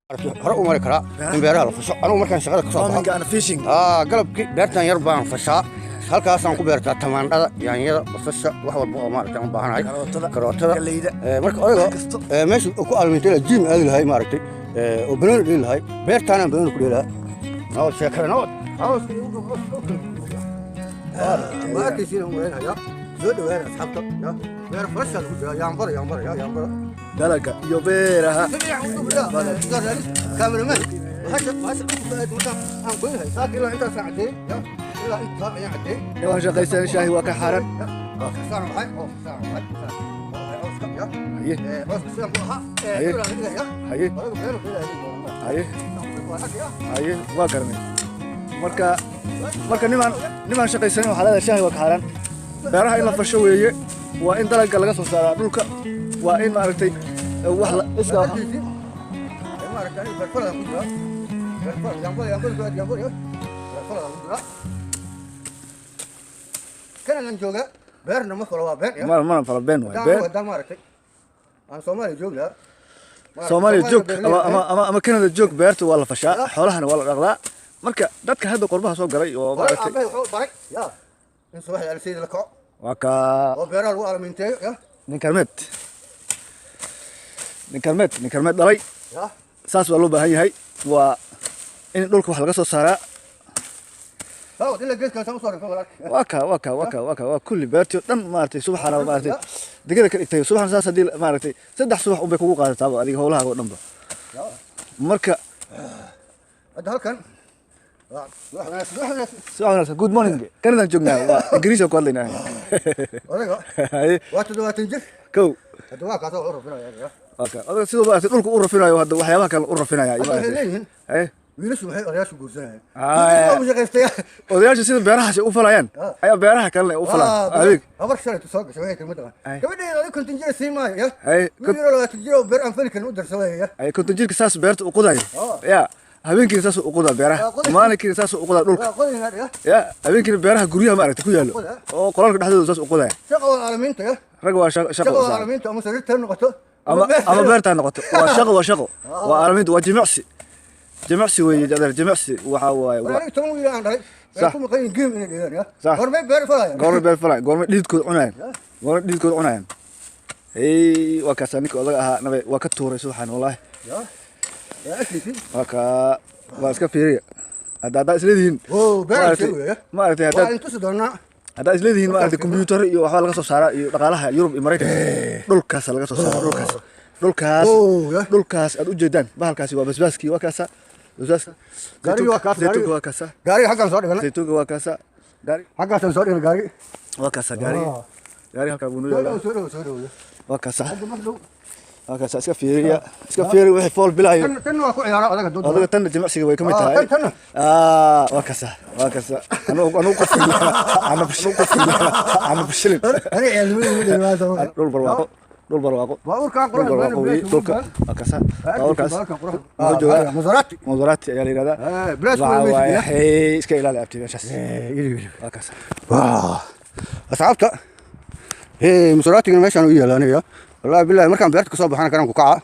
hore u mari karaa in beeraha la fasho anigu markaan shaqada ka soo baxo أنا فيشينج galabkii beertan yar baan fashaa halkaasaan ku beertaa tamaandhada yaanyada basasha wax walba oo maaragtay aan u baahanahay karootada marka odayga meesha ku almintay jiim aadi lahay maaragtay oo banooni dheli lahay beertaanaan banooni ku dheelaa nabad sheekada nabad ma arkaysiin aan weynayaa soo dhawaada asxaabta beer fasha lagu jira yaambara دلقة يبيرها كاميرمان يوم شقيسان شاهي وكا حارن هاي واكرني marka niman shaqaysan waxa la shaahi waa xaran beeraha in la fasho weeye waa in dalagga laga soo saaraa dhulka waa in maaragtay wax la iska كان نجوجا بيرنا ما فلا بين ما فلا بين بين دام ماركتي أنا سومالي جوجا Soomaaliya joog ama Canada joog beerta waa la fashaa xoolahana waa la dhaqdaa marka dadka hadda qurbaha soo galay oo maaragtay ya in subax la sii la kaco waa ka oo beeraha lagu almintay ya nin karmeed dhalay saas waa loo baahan yahay waa in dhulka wax laga soo saaraa waa kulli beertii dhan maaragtay subaxana maaragtay digada ka dhigtay subaxna saas hadii maaragtay saddex subax un bay kugu qaadataa adiga howlahaaga oo dhanba marka hadda halkan good morning Canada joognaa waa Ingiriis ku hadlaynaa waa toddobaatan jir kow hadda waa kaasoo u rafinayaa adiga sidoo baad dhulka u rafinayo hadda waxyaabaha kale u rafinayaa wiilashu waxay odayaashu guursanayaan odayaashu sida beerahaasi u falayaan ayaa beeraha kalena u falaan adeeg habar shalaytu soo gashay waxay kamid tahay gabadheeda adiga konton jir sii maayo ya wiil labaatan jir oo beer aan fali karin u darsadaya ay konton jirka saas beerta u qodayo ya habeenkii saas u qodaa beeraha maalinkii saas u qodaa dhulka ya habeenkii beeraha guryaha maaragtay ku yaalo oo qoraalka dhexdooda saas u qodaa shaqo aalamiinta ya rag waa shaqo aalamiinta ama sariirta noqoto ama beerta noqoto waa shaqo waa aalamiinta waa جمعسي ويجدر جمعسي وحاواي أنا تمام ويا عندي صح كم قاين جيم إني دير يا قرمي بير قرمي ديد كود عناين إيه وكاسانيك والله نبي وكتوري سبحان الله يا أكيد وكا واسكا فيري هذا إسليدين بير ما أعرف هذا أنتوا صدرنا هذا إسليدين ما أعرف الكمبيوتر وحاول لقصو سارة يقالها يوروب إمارات دول كاس لقصو سارة دول كاس الوجدان بهالكاسي وبسباسكي وكاسا بسباس غاري وكاسا غاري حقا صار هنا زيتوق وكاسا غاري حقا صار هنا غاري وكاسا غاري هلكا بونو يلا وكاسا وكاسا اسكافيري وحي فول بلاي تن waa ku ciyaara adaga tan jimicsiga way kamid tahay وكاسا انا بشلين انا علمي ما دول دول برواقو باوركان قرح دولكا وكاسا باوركاس مزاراتي يا ليرادا بلاش واي اسكا الى لعبتي ماشاس وكاسا اصحابتا مزاراتي meeshan u yeelanaya wallahi billahi markaan beerta ka soo baxana karan ku kaca